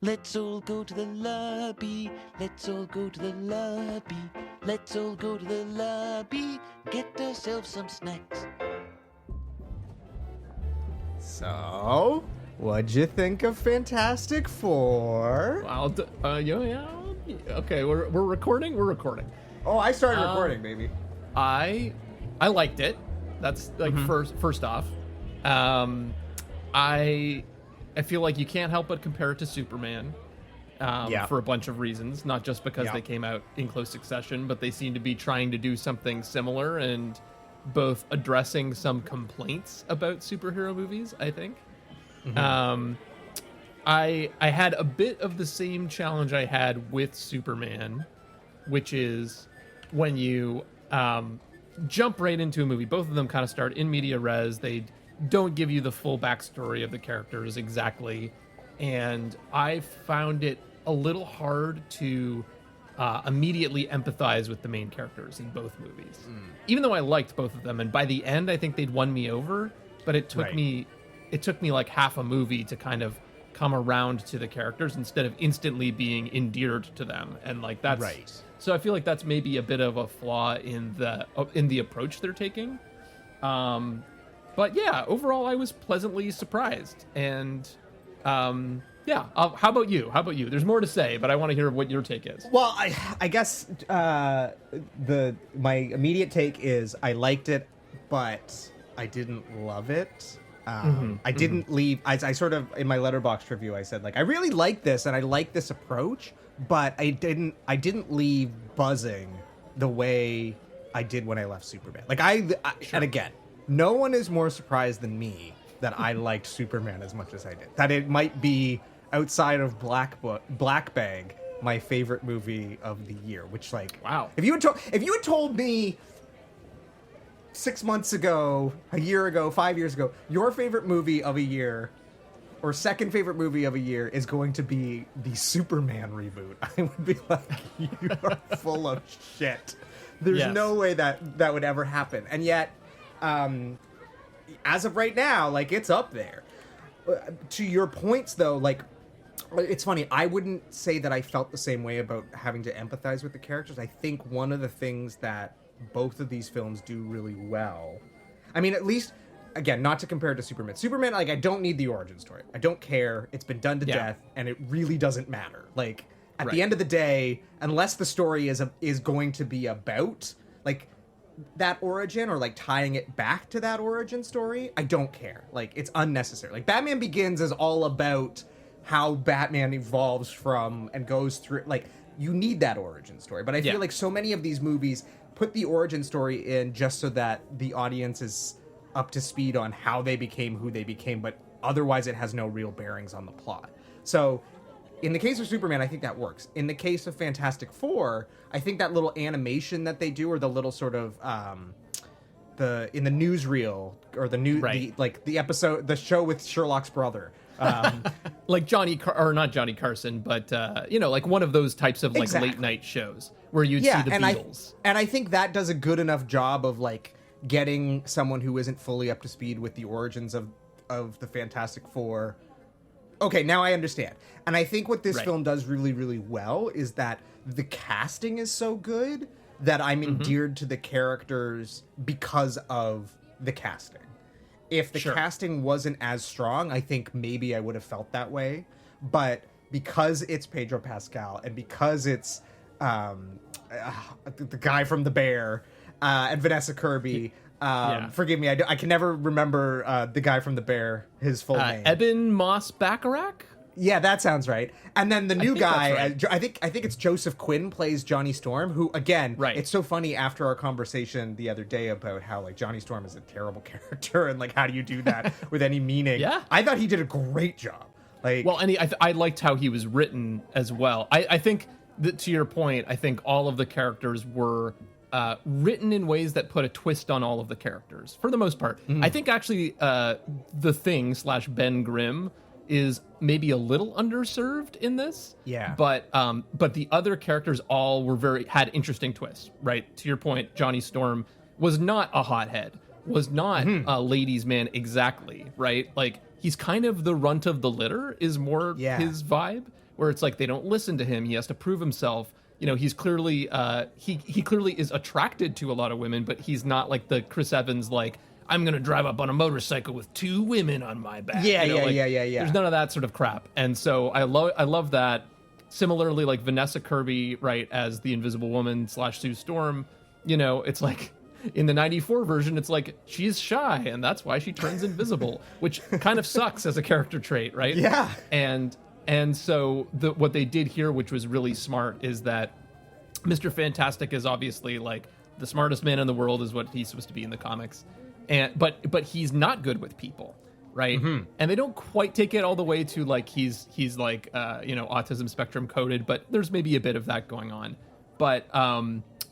Let's all go to the lobby. Let's all go to the lobby. Let's all go to the lobby. Get ourselves some snacks. So, what'd you think of Fantastic Four? Well, yeah. Okay, we're recording. We're recording. Oh, I started recording, baby. I liked it. That's like first off. I feel like you can't help but compare it to Superman. For a bunch of reasons, not just because they came out in close succession, but they seem to be trying to do something similar and both addressing some complaints about superhero movies, I think. I had a bit of the same challenge I had with Superman, which is when you jump right into a movie. Both of them kind of start in media res. They don't give you the full backstory of the characters exactly, and I found it a little hard to immediately empathize with the main characters in both movies. Even though I liked both of them, and by the end I think they'd won me over, but it took me like half a movie to kind of come around to the characters instead of instantly being endeared to them, and like that's Right. So I feel like that's maybe a bit of a flaw in the approach they're taking. But yeah, overall I was pleasantly surprised, and how about you? There's more to say, but I want to hear what your take is. Well, I guess my immediate take is I liked it, but I didn't love it. I didn't leave. I sort of in my Letterboxd review I said like I really like this and I like this approach, but I didn't leave buzzing the way I did when I left Superman. Like and again, no one is more surprised than me that I liked Superman as much as I did. That it might be outside of Black Bag, my favorite movie of the year. Which, like, wow, if you had told me 6 months ago, a year ago, 5 years ago, your favorite movie of a year or second favorite movie of a year is going to be the Superman reboot, I would be like, you are full of shit. There's no way that would ever happen. And yet, as of right now, like, it's up there. To your points, though, like, it's funny, I wouldn't say that I felt the same way about having to empathize with the characters. I think one of the things that both of these films do really well, I mean, at least, again, not to compare it to Superman, like, I don't need the origin story. I don't care. It's been done to death, and it really doesn't matter. Like, at the end of the day, unless the story is going to be about, like, that origin or like tying it back to that origin story, I don't care. Like, it's unnecessary. Like, Batman Begins is all about how Batman evolves from and goes through, like, you need that origin story. But I feel like so many of these movies put the origin story in just so that the audience is up to speed on how they became who they became, but otherwise it has no real bearings on the plot. So in the case of Superman, I think that works. In the case of Fantastic Four, I think that little animation that they do, or the little sort of in the newsreel, or the episode, the show with Sherlock's brother, like not Johnny Carson, but like one of those types of like late night shows where you'd see the Beatles. And I think that does a good enough job of like getting someone who isn't fully up to speed with the origins of the Fantastic Four. Okay, now I understand. And I think what this film does really, really well is that the casting is so good that I'm endeared to the characters because of the casting. If the casting wasn't as strong, I think maybe I would have felt that way. But because it's Pedro Pascal and because it's the guy from The Bear and Vanessa Kirby... forgive me, I can never remember the guy from The Bear, his full name. Eben Moss-Bacharach? Yeah, that sounds right. And then the new guy, right. I think it's Joseph Quinn plays Johnny Storm, who, again, it's so funny after our conversation the other day about how, like, Johnny Storm is a terrible character and, like, how do you do that with any meaning? Yeah. I thought he did a great job. Like, well, and I liked how he was written as well. I think that, to your point, I think all of the characters were... written in ways that put a twist on all of the characters, for the most part. I think actually the Thing / Ben Grimm is maybe a little underserved in this. Yeah. But the other characters all had interesting twists, right? To your point, Johnny Storm was not a hothead, was not a ladies' man exactly, right? Like, he's kind of the runt of the litter is more his vibe, where it's like they don't listen to him. He has to prove himself. You know, he's clearly he clearly is attracted to a lot of women, but he's not like the Chris Evans, like, I'm gonna drive up on a motorcycle with 2 women on my back. Yeah, you know, yeah. There's none of that sort of crap. And so I love that. Similarly, like Vanessa Kirby, right, as the Invisible Woman / Sue Storm, you know, it's like in the 94 version, it's like she's shy and that's why she turns invisible, which kind of sucks as a character trait, right? Yeah. And so what they did here, which was really smart, is that Mr. Fantastic is obviously like the smartest man in the world, is what he's supposed to be in the comics. But he's not good with people, right? Mm-hmm. And they don't quite take it all the way to like he's like autism spectrum coded, but there's maybe a bit of that going on. But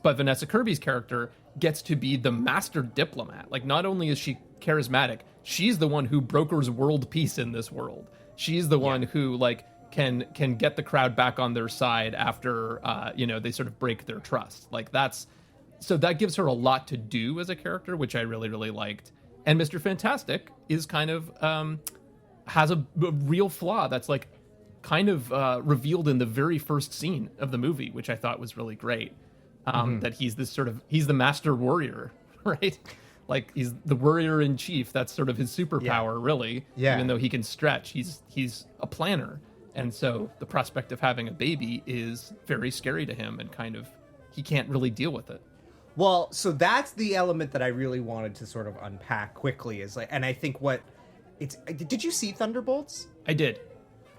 Vanessa Kirby's character gets to be the master diplomat. Like, not only is she charismatic, she's the one who brokers world peace in this world. She's the one who like can get the crowd back on their side after they sort of break their trust. Like so that gives her a lot to do as a character, which I really, really liked. And Mr. Fantastic is kind of has a real flaw that's like kind of revealed in the very first scene of the movie, which I thought was really great. That he's the master warrior, right? Like, he's the warrior in chief. That's sort of his superpower, really. Yeah. Even though he can stretch, he's a planner. And so the prospect of having a baby is very scary to him, and kind of he can't really deal with it. Well, so that's the element that I really wanted to sort of unpack quickly, is like, and I think did you see Thunderbolts? I did.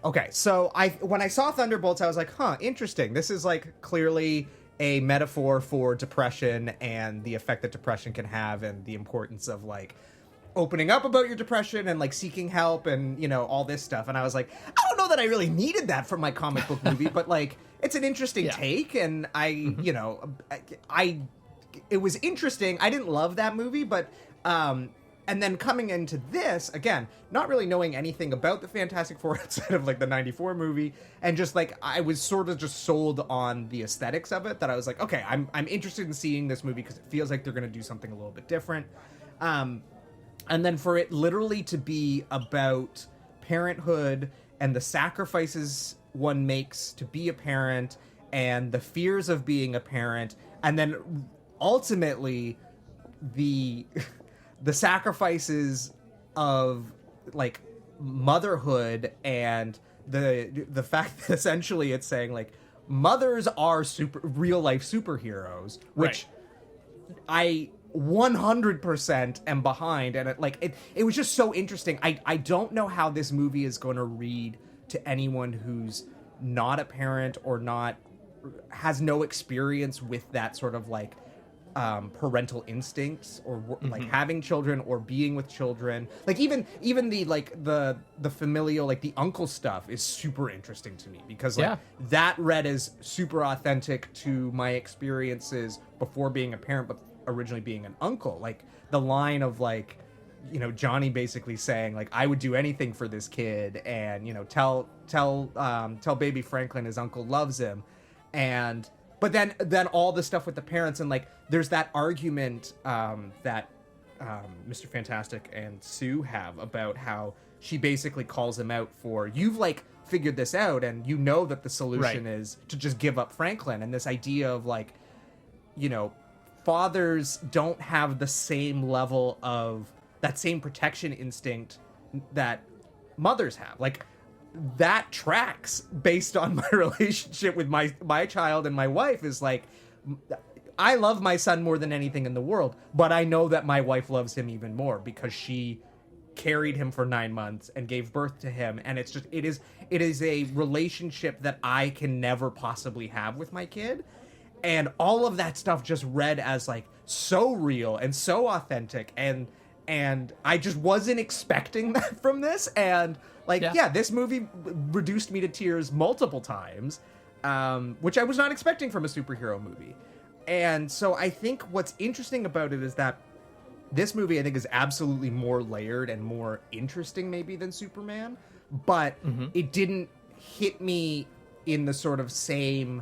Okay, so when I saw Thunderbolts, I was like, interesting. This is like clearly a metaphor for depression and the effect that depression can have, and the importance of like opening up about your depression and like seeking help and, you know, all this stuff. And I was like, I don't know that I really needed that from my comic book movie, but like, it's an interesting take. And it was interesting. I didn't love that movie, but and then coming into this, again, not really knowing anything about the Fantastic Four outside of like the 94 movie, and just like I was sort of just sold on the aesthetics of it, that I was like, okay, I'm interested in seeing this movie because it feels like they're going to do something a little bit different. And then for it literally to be about parenthood and the sacrifices one makes to be a parent and the fears of being a parent, and then ultimately the sacrifices of like motherhood, and the fact that essentially it's saying like mothers are real life superheroes, which I 100% am behind. And it was just so interesting. I don't know how this movie is going to read to anyone who's not a parent or has no experience with that sort of like parental instincts, or like having children or being with children. Like even the like the familial, like the uncle stuff is super interesting to me, because like that read as super authentic to my experiences before being a parent, but originally being an uncle. Like the line of like, you know, Johnny basically saying like, I would do anything for this kid, and, you know, tell baby Franklin his uncle loves him. But then all the stuff with the parents, and like there's that argument that Mr. Fantastic and Sue have about how she basically calls him out for, you've like figured this out, and you know that the solution is to just give up Franklin. And this idea of like, you know, fathers don't have the same level of that same protection instinct that mothers have. Like, that tracks based on my relationship with my child and my wife. Is like, I love my son more than anything in the world, but I know that my wife loves him even more because she carried him for 9 months and gave birth to him. And it's just, it is a relationship that I can never possibly have with my kid. And all of that stuff just read as like so real and so authentic, and I just wasn't expecting that from this. And like, this movie reduced me to tears multiple times, which I was not expecting from a superhero movie. And so I think what's interesting about it is that this movie, I think, is absolutely more layered and more interesting maybe than Superman, but it didn't hit me in the sort of same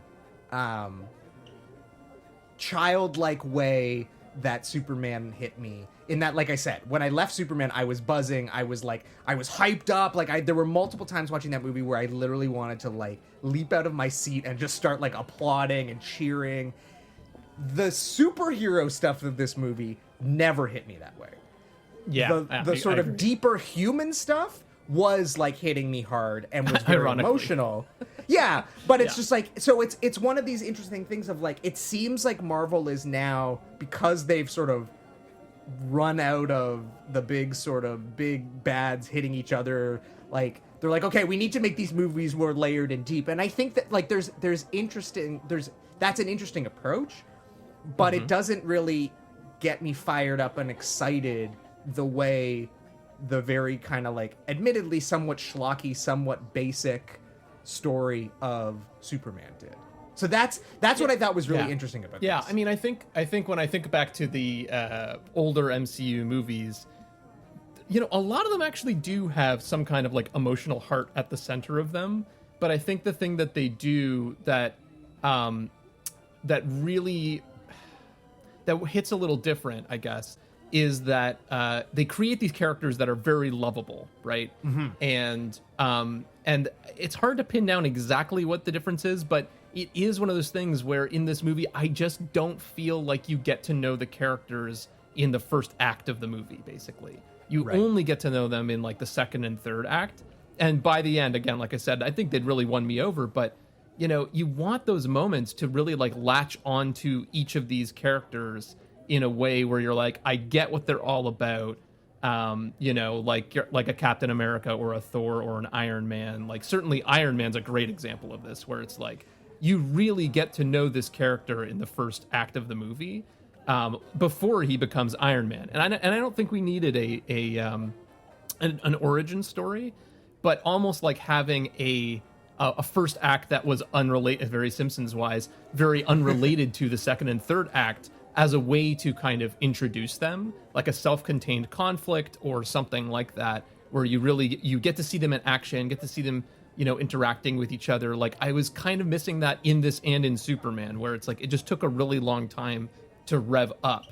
childlike way that Superman hit me. In that, like I said, when I left Superman, I was buzzing. I was hyped up. There were multiple times watching that movie where I literally wanted to like leap out of my seat and just start like applauding and cheering. The superhero stuff of this movie never hit me that way. Yeah, the sort of deeper human stuff was like hitting me hard and was very emotional. Yeah, but it's just like, so it's one of these interesting things of like, it seems like Marvel is now, because they've sort of run out of the big bads hitting each other, like they're like, okay, we need to make these movies more layered and deep. And I think that like that's an interesting approach, but it doesn't really get me fired up and excited the way the very kind of like admittedly somewhat schlocky, somewhat basic story of Superman did. So that's what I thought was really interesting about this. I mean, I think when I think back to the older MCU movies, you know, a lot of them actually do have some kind of like emotional heart at the center of them. But I think the thing that they do that really hits a little different, I guess, is that they create these characters that are very lovable, right? And it's hard to pin down exactly what the difference is, but it is one of those things where in this movie, I just don't feel like you get to know the characters in the first act of the movie, basically. You only get to know them in like the second and third act. And by the end, again, like I said, I think they'd really won me over, but you know, you want those moments to really like latch onto each of these characters in a way where you're like, I get what they're all about. You know, like a Captain America or a Thor or an Iron Man. Like certainly Iron Man's a great example of this, where it's like you really get to know this character in the first act of the movie before he becomes Iron Man. And I don't think we needed an origin story, but almost like having a first act that was unrelated, very Simpsons wise, very unrelated to the second and third act, as a way to kind of introduce them, like a self-contained conflict or something like that, where you get to see them in action, get to see them, you know, interacting with each other. Like I was kind of missing that in this and in Superman, where it's like it just took a really long time to rev up.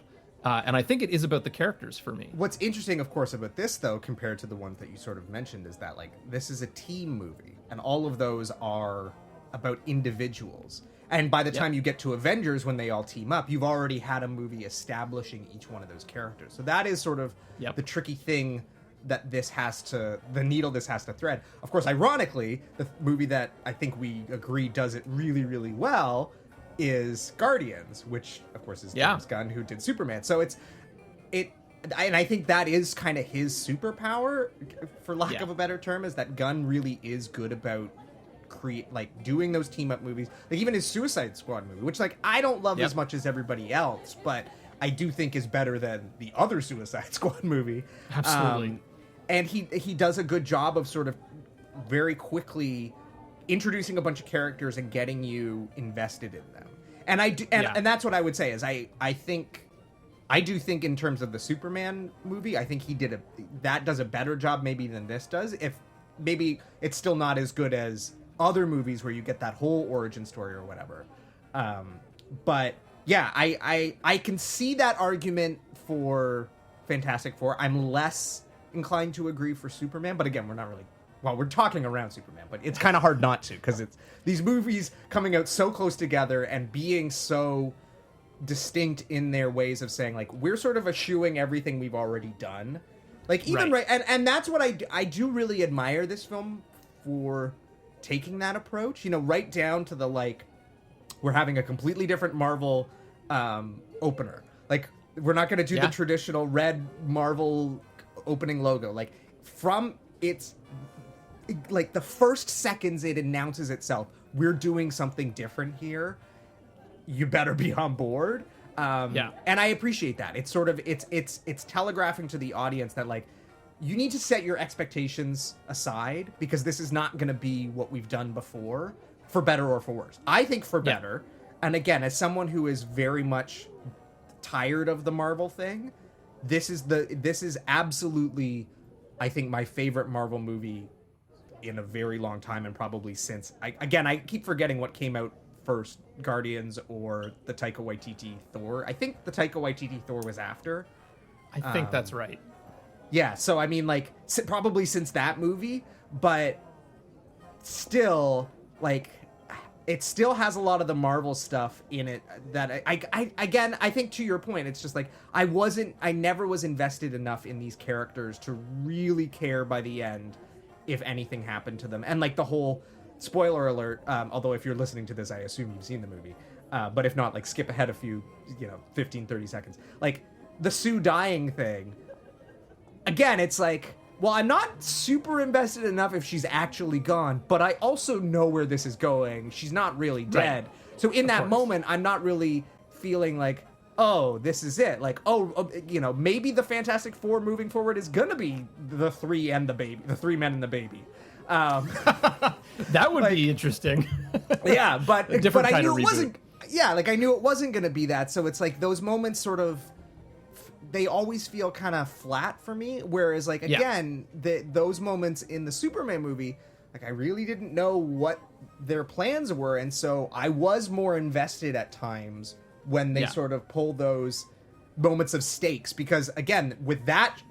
And I think it is about the characters for me. What's interesting, of course, about this, though, compared to the ones that you sort of mentioned, is that like this is a team movie, and all of those are about individuals. And by the time you get to Avengers, when they all team up, you've already had a movie establishing each one of those characters. So that is sort of the tricky thing that the needle this has to thread. Of course, ironically, the movie that I think we agree does it really, really well is Guardians, which, of course, is James Gunn, who did Superman. So and I think that is kind of his superpower, for lack of a better term, is that Gunn really is good about doing those team up movies, like even his Suicide Squad movie, which like I don't love as much as everybody else, but I do think is better than the other Suicide Squad movie. Absolutely. And he does a good job of sort of very quickly introducing a bunch of characters and getting you invested in them. And and that's what I would say is I do think in terms of the Superman movie, I think that does a better job maybe than this does. If maybe it's still not as good as other movies where you get that whole origin story or whatever. But yeah, I can see that argument for Fantastic Four. I'm less inclined to agree for Superman, but again, we're talking around Superman, but it's kind of hard not to, because it's these movies coming out so close together and being so distinct in their ways of saying, like, we're sort of eschewing everything we've already done. Like, even and that's what I do really admire this film for taking that approach, you know, right down to the, like, we're having a completely different Marvel opener. Like, we're not going to do the traditional red Marvel opening logo. Like, from its, like, the first seconds it announces itself, we're doing something different here. You better be on board. And I appreciate that. It's sort of, it's telegraphing to the audience that, like, you need to set your expectations aside, because this is not going to be what we've done before, for better or for worse. I think for better. And again, as someone who is very much tired of the Marvel thing, this is absolutely, I think, my favorite Marvel movie in a very long time, and probably since I keep forgetting what came out first Guardians or the Taika Waititi Thor. I think the Taika Waititi Thor was after. I think that's right. Yeah, so I mean, like, probably since that movie, but still, like, it still has a lot of the Marvel stuff in it that I think to your point, it's just like, I never was invested enough in these characters to really care by the end if anything happened to them. And like the whole spoiler alert, although if you're listening to this, I assume you've seen the movie. But if not, like, skip ahead a few, 15, 30 seconds. Like, the Sue dying thing, again, it's like, well, I'm not super invested enough if she's actually gone, but I also know where this is going. She's not really dead. Right. So in that moment, I'm not really feeling like, oh, this is it. Like, maybe the Fantastic Four moving forward is going to be the three men and the baby. That would be interesting. Yeah, but I knew it wasn't. Yeah, like, I knew it wasn't going to be that. So it's like those moments sort of, they always feel kind of flat for me. Whereas, like, again, those moments in the Superman movie, like, I really didn't know what their plans were. And so I was more invested at times when they sort of pull those moments of stakes. Because, again, with that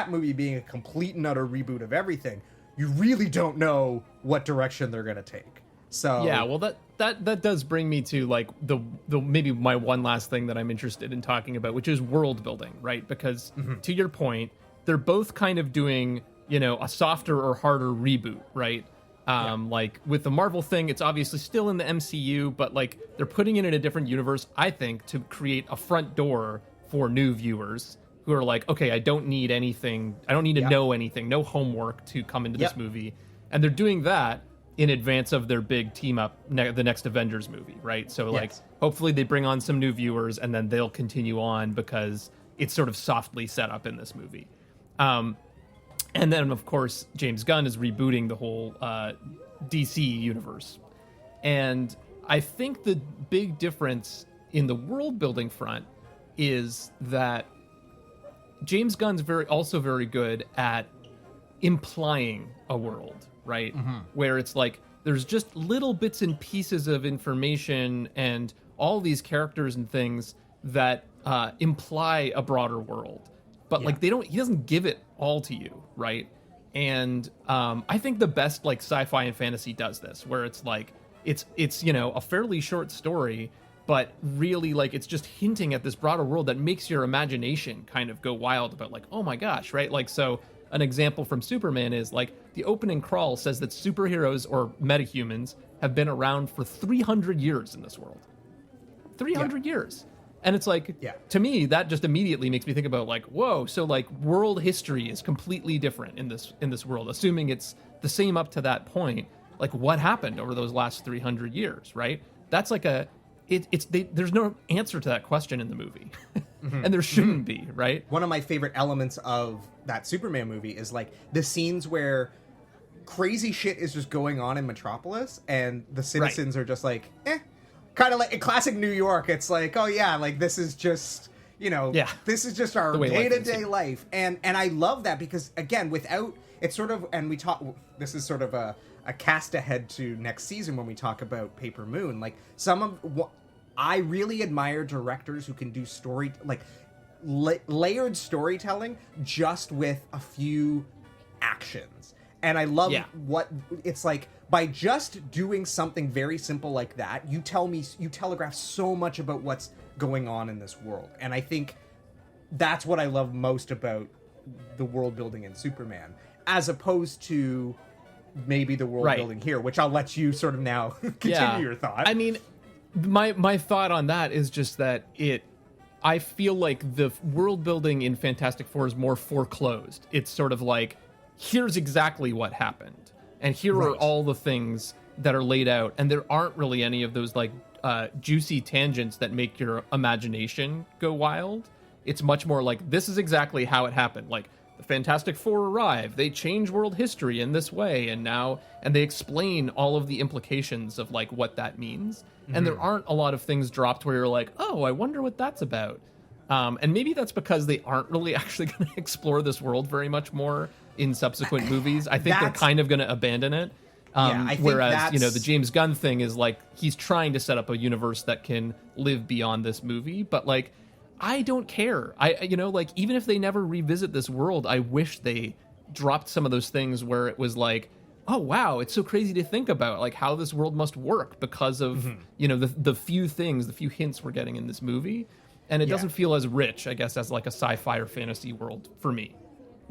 movie being a complete and utter reboot of everything, you really don't know what direction they're going to take. So yeah, well, that does bring me to, like, the maybe my one last thing that I'm interested in talking about, which is world building, right? Because to your point, they're both kind of doing, a softer or harder reboot, right? Like with the Marvel thing, it's obviously still in the MCU, but like they're putting it in a different universe, I think, to create a front door for new viewers who are like, okay, I don't need anything. I don't need to know anything, no homework to come into this movie. And they're doing that in advance of their big team up, the next Avengers movie, right? So like, hopefully they bring on some new viewers and then they'll continue on because it's sort of softly set up in this movie. And then, of course, James Gunn is rebooting the whole DC universe. And I think the big difference in the world building front is that James Gunn's also very good at implying a world, right? Where it's like there's just little bits and pieces of information and all these characters and things that imply a broader world. But like he doesn't give it all to you, right? And I think the best like sci-fi and fantasy does this, where it's like it's a fairly short story, but really like it's just hinting at this broader world that makes your imagination kind of go wild about like, oh my gosh, right? Like, so an example from Superman is like the opening crawl says that superheroes or metahumans have been around for 300 years in this world. 300 years. And it's like, to me, that just immediately makes me think about like, whoa, so like world history is completely different in this world, assuming it's the same up to that point. Like, what happened over those last 300 years, right? That's like there's no answer to that question in the movie. And there shouldn't be, right? One of my favorite elements of that Superman movie is like the scenes where crazy shit is just going on in Metropolis and the citizens are just like, kind of like in classic New York. It's like, oh yeah, like this is just, this is just our day-to-day life. And I love that because again, without it's sort of, and we talk, this is sort of a cast ahead to next season when we talk about Paper Moon. Like I really admire directors who can do layered storytelling just with a few actions. And I love what it's like by just doing something very simple like that. You telegraph so much about what's going on in this world. And I think that's what I love most about the world building in Superman, as opposed to maybe the world building here, which I'll let you sort of now continue your thought. I mean, my thought on that is just that I feel like the world building in Fantastic Four is more foreclosed. It's sort of like, here's exactly what happened, and here are all the things that are laid out, and there aren't really any of those like juicy tangents that make your imagination go wild. It's much more like, this is exactly how it happened. Like, the Fantastic Four arrive, they change world history in this way, and they explain all of the implications of like what that means. And there aren't a lot of things dropped where you're like, oh, I wonder what that's about. And maybe that's because they aren't really actually going to explore this world very much more in subsequent movies. I think they're kind of going to abandon it. I think Whereas, that's... the James Gunn thing is like he's trying to set up a universe that can live beyond this movie, but like I don't care. Like even if they never revisit this world, I wish they dropped some of those things where it was like, oh wow, it's so crazy to think about like how this world must work because of the few hints we're getting in this movie, and it doesn't feel as rich, I guess, as like a sci-fi or fantasy world for me.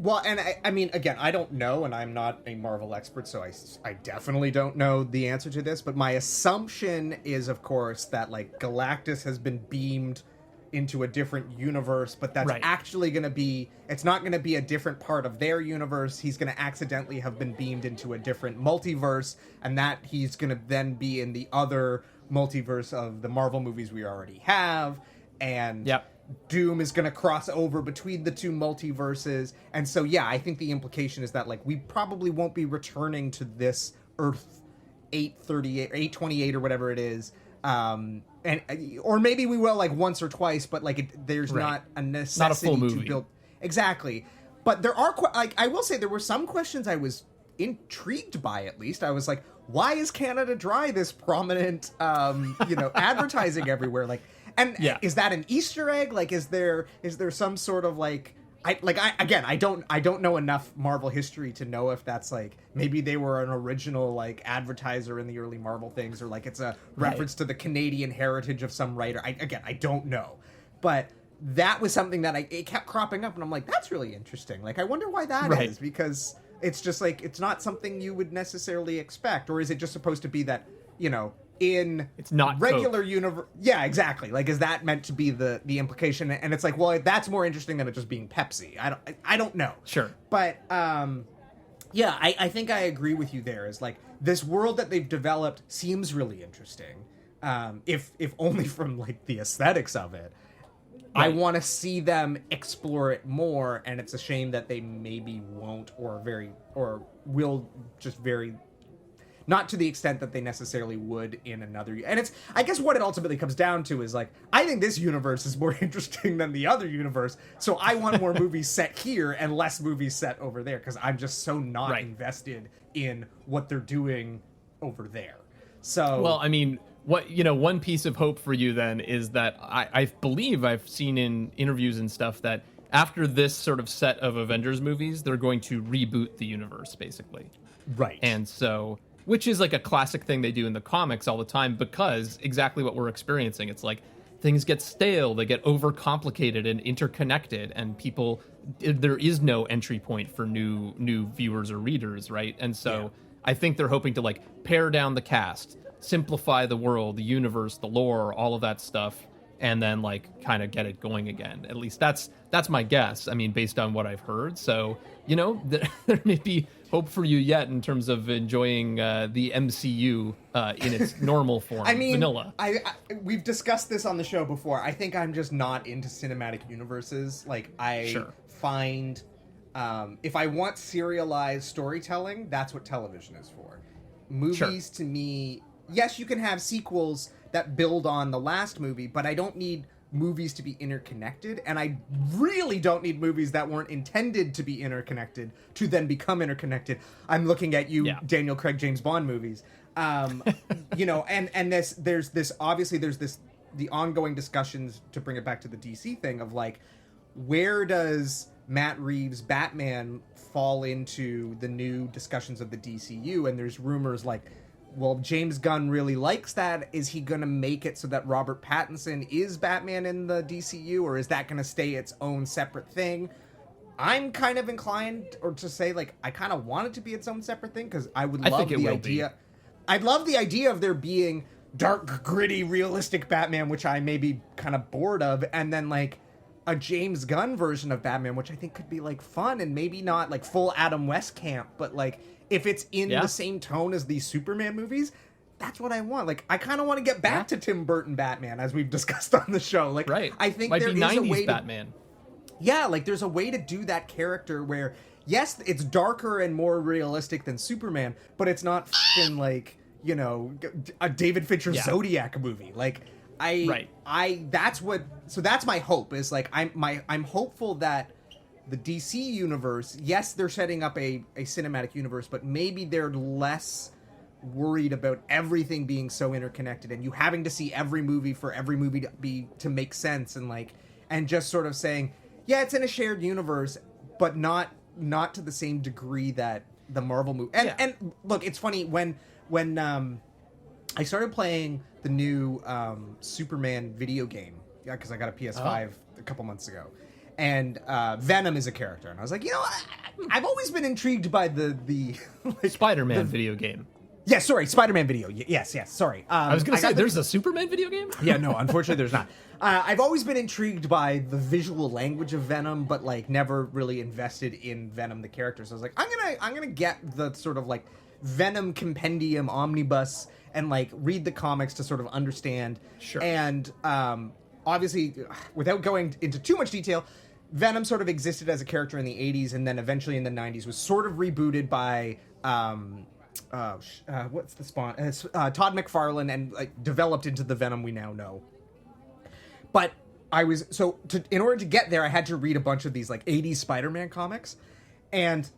Well, and I mean, again, I don't know, and I'm not a Marvel expert, so I definitely don't know the answer to this, but my assumption is, of course, that, like, Galactus has been beamed into a different universe, but that's actually going to be... It's not going to be a different part of their universe. He's going to accidentally have been beamed into a different multiverse, and that he's going to then be in the other multiverse of the Marvel movies we already have, and... Yep. Doom is going to cross over between the two multiverses. And so, yeah, I think the implication is that, like, we probably won't be returning to this Earth 838, 828 or whatever it is. Or maybe we will, like, once or twice, but, like, there's not a necessity not a full movie. to build. Exactly. But there are, I will say there were some questions I was intrigued by, at least. I was like, why is Canada Dry this prominent, advertising everywhere? Like, and is that an Easter egg? Like, is there some sort of like, I don't know enough Marvel history to know if that's like, maybe they were an original like advertiser in the early Marvel things, or like it's a reference to the Canadian heritage of some writer. I don't know, but that was something that it kept cropping up, and I'm like, that's really interesting. Like, I wonder why that is, because it's just like, it's not something you would necessarily expect, or is it just supposed to be that, it's not regular universe. Yeah, exactly. Like, is that meant to be the implication? And it's like, well, that's more interesting than it just being Pepsi. I don't know. Sure. But, I think I agree with you there. Is like, this world that they've developed seems really interesting. If only from like the aesthetics of it. Right. I want to see them explore it more, and it's a shame that they maybe won't, or will just very... Not to the extent that they necessarily would in another... And it's... I guess what it ultimately comes down to is, like, I think this universe is more interesting than the other universe, so I want more movies set here and less movies set over there, because I'm just so not invested in what they're doing over there. So... Well, I mean, one piece of hope for you, then, is that I believe I've seen in interviews and stuff that after this sort of set of Avengers movies, they're going to reboot the universe, basically. Right. And so... Which is like a classic thing they do in the comics all the time, because exactly what we're experiencing. It's like things get stale, they get overcomplicated and interconnected, and there is no entry point for new viewers or readers, right? And so I think they're hoping to like pare down the cast, simplify the world, the universe, the lore, all of that stuff, and then like kind of get it going again. At least that's my guess. I mean, based on what I've heard. So, there may be hope for you yet in terms of enjoying the MCU in its normal form. I mean, vanilla. We've discussed this on the show before. I think I'm just not into cinematic universes. Like, I find if I want serialized storytelling, that's what television is for. Movies, to me, yes, you can have sequels that build on the last movie, but I don't need movies to be interconnected, and I really don't need movies that weren't intended to be interconnected to then become interconnected. I'm looking at you, Daniel Craig, James Bond movies. And there's the ongoing discussions, to bring it back to the DC thing, of like, where does Matt Reeves' Batman fall into the new discussions of the DCU? And there's rumors like, well, James Gunn really likes that. Is he going to make it so that Robert Pattinson is Batman in the DCU, or is that going to stay its own separate thing? I'm kind of inclined to say, like, I kind of want it to be its own separate thing, because I would love the idea. I'd love the idea of there being dark, gritty, realistic Batman, which I may be kind of bored of, and then, like, a James Gunn version of Batman, which I think could be, like, fun, and maybe not, like, full Adam West camp, but, like, if it's in the same tone as these Superman movies, that's what I want. Like, I kind of want to get back to Tim Burton Batman, as we've discussed on the show. Like, I think might there be is 90s a way Batman. Like, there's a way to do that character where, yes, it's darker and more realistic than Superman, but it's not f***ing, like, a David Fincher Zodiac movie. Like, that's my hope, is, like, I'm hopeful that the DC universe, yes, they're setting up a cinematic universe, but maybe they're less worried about everything being so interconnected and you having to see every movie for every movie to make sense, and just sort of saying, yeah, it's in a shared universe, but not to the same degree that the Marvel movie. And look, it's funny when I started playing the new Superman video game, because I got a PS5 a couple months ago, and Venom is a character, and I was like, I've always been intrigued by the like, Spider-Man video game. Yeah, sorry, Spider-Man video. Yes, sorry. I was going to say, there's a Superman video game? Yeah, no, unfortunately there's not. I've always been intrigued by the visual language of Venom, but like never really invested in Venom the character. So I was like, I'm gonna get the sort of like Venom compendium omnibus and like read the comics to sort of understand. Sure. And obviously, without going into too much detail, Venom sort of existed as a character in the 80s, and then eventually in the 90s was sort of rebooted by what's the spawn? Todd McFarlane, and like developed into the Venom we now know. But in order to get there, I had to read a bunch of these like 80s Spider-Man comics, and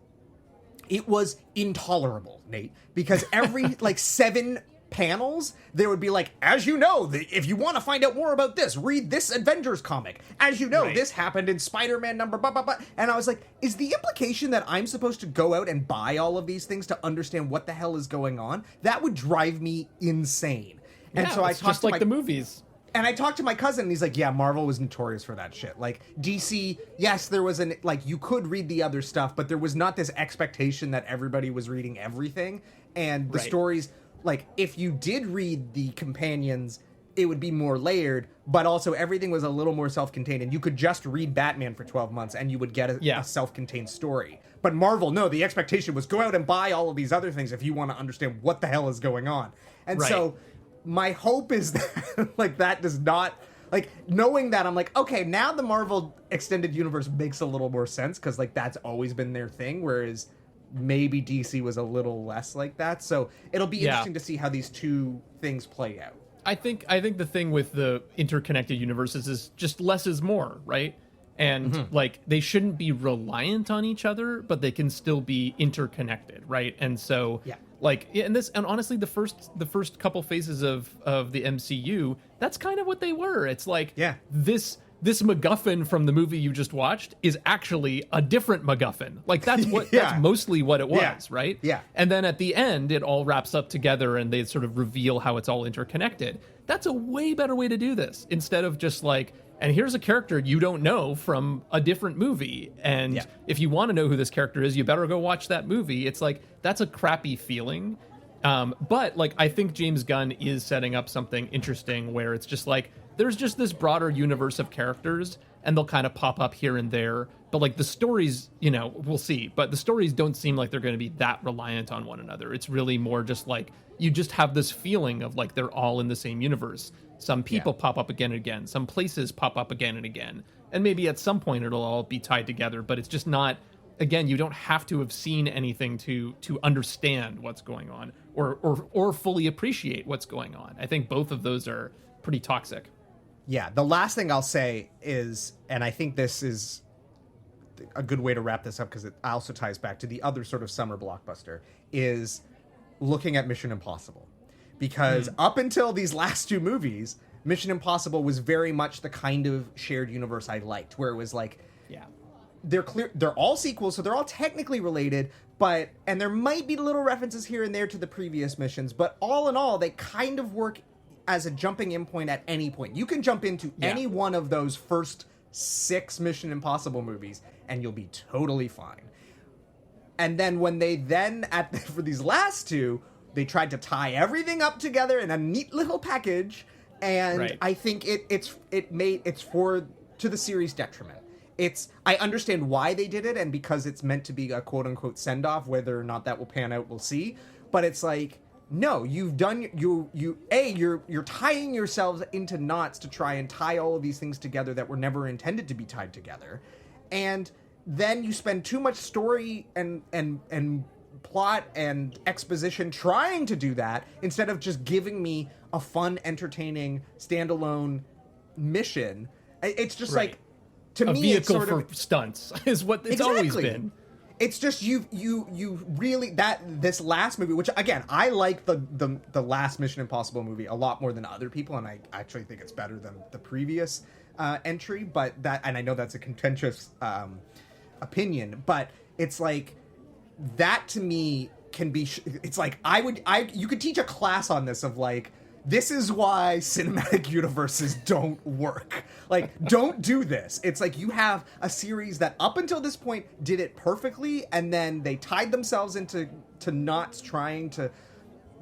it was intolerable, Nate, because every like 7 panels there would be like, as you know, if you want to find out more about this, read this Avengers comic. As you know, this happened in Spider-Man number blah blah blah. And I was like, is the implication that I'm supposed to go out and buy all of these things to understand what the hell is going on? That would drive me insane. And so I talked just like the movies. And I talked to my cousin, and he's like, yeah, Marvel was notorious for that shit. Like, DC, yes, there was you could read the other stuff, but there was not this expectation that everybody was reading everything. And the stories, like, if you did read the companions, it would be more layered, but also everything was a little more self-contained, and you could just read Batman for 12 months, and you would get a self-contained story. But Marvel, no, the expectation was go out and buy all of these other things if you want to understand what the hell is going on. And so my hope is that like that does not, like, knowing that, I'm like, okay, now the Marvel extended universe makes a little more sense, because like that's always been their thing, whereas maybe DC was a little less like that. So it'll be interesting to see how these two things play out. I think the thing with the interconnected universes is just less is more, right? And like they shouldn't be reliant on each other, but they can still be interconnected, right? And so and honestly, the first couple phases of the MCU, that's kind of what they were. It's like this MacGuffin from the movie you just watched is actually a different MacGuffin. Like that's that's mostly what it was, right? Yeah. And then at the end, it all wraps up together, and they sort of reveal how it's all interconnected. That's a way better way to do this, instead of just like, and here's a character you don't know from a different movie, and if you want to know who this character is, you better go watch that movie. It's like, that's a crappy feeling. But like, I think James Gunn is setting up something interesting where it's just like, there's just this broader universe of characters, and they'll kind of pop up here and there. But like the stories, we'll see. But the stories don't seem like they're going to be that reliant on one another. It's really more just like, you just have this feeling of like they're all in the same universe. Some people pop up again and again. Some places pop up again and again. And maybe at some point it'll all be tied together. But it's just not, again, you don't have to have seen anything to understand what's going on or fully appreciate what's going on. I think both of those are pretty toxic. Yeah, the last thing I'll say is, and I think this is a good way to wrap this up because it also ties back to the other sort of summer blockbuster, is looking at Mission Impossible. Because up until these last 2 movies, Mission Impossible was very much the kind of shared universe I liked, where it was like, they're all sequels, so they're all technically related, and there might be little references here and there to the previous missions, but all in all, they kind of work as a jumping in point at any point. You can jump into any one of those first 6 Mission Impossible movies, and you'll be totally fine. And then when they for these last 2, they tried to tie everything up together in a neat little package, and I think it's to the series' detriment. I understand why they did it, and because it's meant to be a quote unquote send off, whether or not that will pan out, we'll see. But it's like, no, you've done you're tying yourselves into knots to try and tie all of these things together that were never intended to be tied together, and then you spend too much story and plot and exposition trying to do that instead of just giving me a fun, entertaining, standalone mission. It's just like, to a me, vehicle it's sort for stunts is what it's always been. It's just you really this last movie, which again I like the last Mission Impossible movie a lot more than other people, and I actually think it's better than the previous entry. But and I know that's a contentious opinion, but it's like that to me can be. It's like you could teach a class on this of like. This is why cinematic universes don't work. Like, don't do this. It's like you have a series that up until this point did it perfectly, and then they tied themselves into knots trying to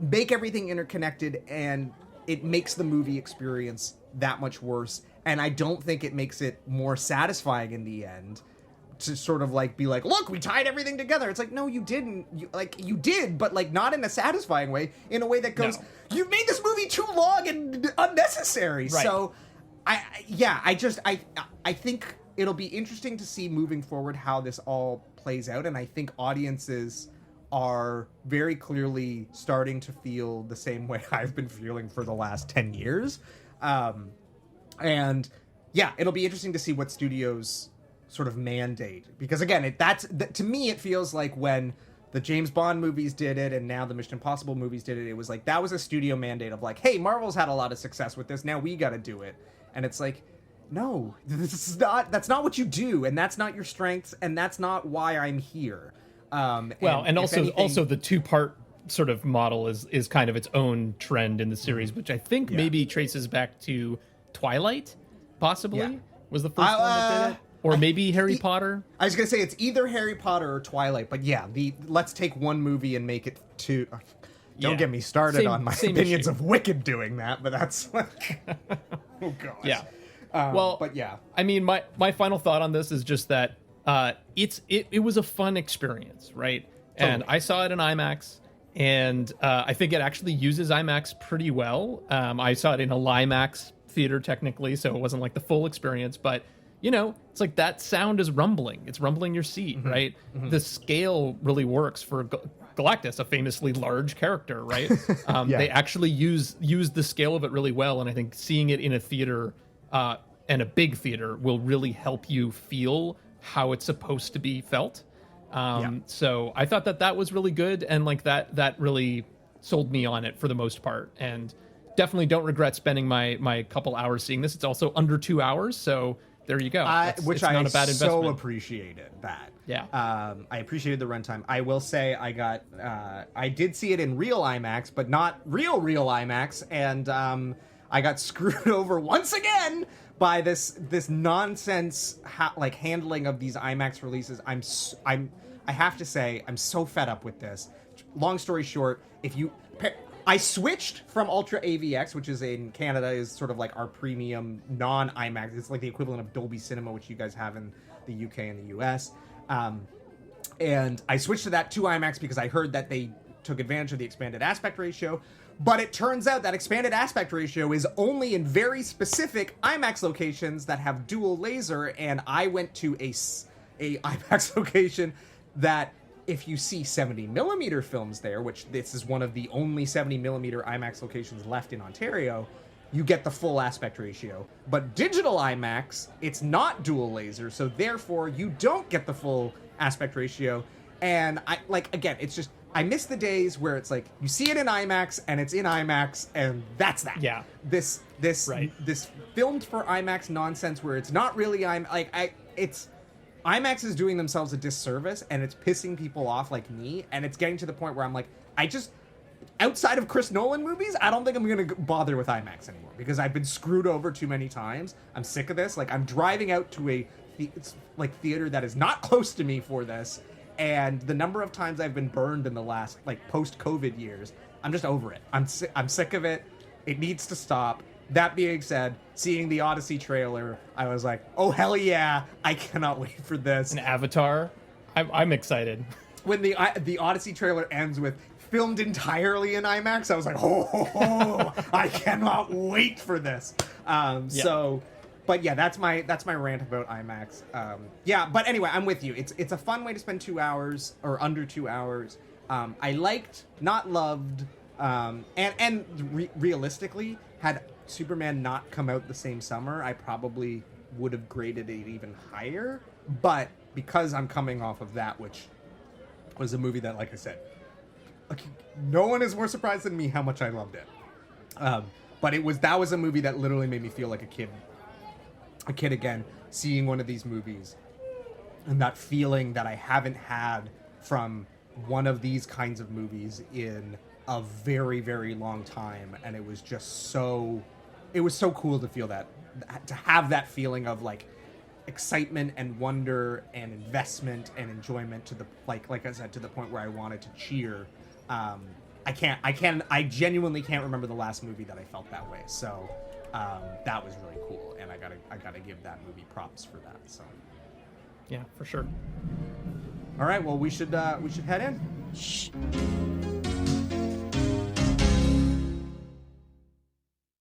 make everything interconnected, and it makes the movie experience that much worse. And I don't think it makes it more satisfying in the end to sort of like be like, look, we tied everything together. It's like, no, you didn't. You did, but like not in a satisfying way, in a way that goes, you've made this movie too long and unnecessary. Right. So I think it'll be interesting to see moving forward how this all plays out. And I think audiences are very clearly starting to feel the same way I've been feeling for the last 10 years. And yeah, it'll be interesting to see what studios sort of mandate, because again to me it feels like when the James Bond movies did it and now the Mission Impossible movies did it was like that was a studio mandate of like, hey, Marvel's had a lot of success with this, now we got to do it. And it's like, no, that's not what you do, and that's not your strengths, and that's not why I'm here. And also the two-part sort of model is kind of its own trend in the series, which I think maybe traces back to Twilight, possibly was the first one that did it. Or maybe Harry Potter. I was going to say it's either Harry Potter or Twilight, but yeah, let's take one movie and make it two. Don't get me started on my opinions of Wicked doing that, but that's like, oh gosh. Yeah. But yeah. I mean, my final thought on this is just that it was a fun experience, right? Totally. And I saw it in IMAX, and I think it actually uses IMAX pretty well. I saw it in a LIMAX theater technically, so it wasn't like the full experience, but you know, it's like that sound is rumbling. It's rumbling your seat, right? Mm-hmm. The scale really works for Galactus, a famously large character, right? They actually use the scale of it really well, and I think seeing it in a theater and a big theater will really help you feel how it's supposed to be felt. So I thought that was really good, and like that really sold me on it for the most part, and definitely don't regret spending my couple hours seeing this. It's also under 2 hours, so there you go. Which I not a bad investment. So appreciated that. Yeah. I appreciated the runtime. I will say I did see it in real IMAX, but not real IMAX, and I got screwed over once again by this nonsense handling of these IMAX releases. I have to say I'm so fed up with this. Long story short, I switched from Ultra AVX, which is in Canada, is sort of like our premium non-IMAX. It's like the equivalent of Dolby Cinema, which you guys have in the UK and the US. And I switched to that to IMAX because I heard that they took advantage of the expanded aspect ratio. But it turns out that expanded aspect ratio is only in very specific IMAX locations that have dual laser. And I went to a IMAX location that, if you see 70mm films there, which this is one of the only 70mm IMAX locations left in Ontario, you get the full aspect ratio. But digital IMAX, it's not dual laser, so therefore you don't get the full aspect ratio. And it's just, I miss the days where it's like, you see it in IMAX, and it's in IMAX, and that's that. Yeah. This filmed for IMAX nonsense where it's not really IMAX is doing themselves a disservice, and it's pissing people off like me, and it's getting to the point where I'm like, outside of Chris Nolan movies, I don't think I'm going to bother with IMAX anymore, because I've been screwed over too many times. I'm sick of this. Like, I'm driving out to a theater that is not close to me for this, and the number of times I've been burned in the last, post-COVID years, I'm just over it. I'm sick of it. It needs to stop. That being said, seeing the Odyssey trailer, I was like, oh, hell yeah, I cannot wait for this. An Avatar? I'm excited. When the Odyssey trailer ends with filmed entirely in IMAX, I was like, oh, I cannot wait for this. But yeah, that's my rant about IMAX. But anyway, I'm with you. It's a fun way to spend 2 hours, or under 2 hours. I liked, not loved, realistically, had Superman not come out the same summer, I probably would have graded it even higher. But because I'm coming off of that, which was a movie that, like I said, no one is more surprised than me how much I loved it. But that was a movie that literally made me feel like a kid again, seeing one of these movies, and that feeling that I haven't had from one of these kinds of movies in a very, very long time. And it was just so cool to feel that, to have that feeling of like excitement and wonder and investment and enjoyment to the like I said, to the point where I wanted to cheer. I genuinely can't remember the last movie that I felt that way. So that was really cool, and I gotta give that movie props for that. So Yeah, for sure. all right, well, we should head in. Shh.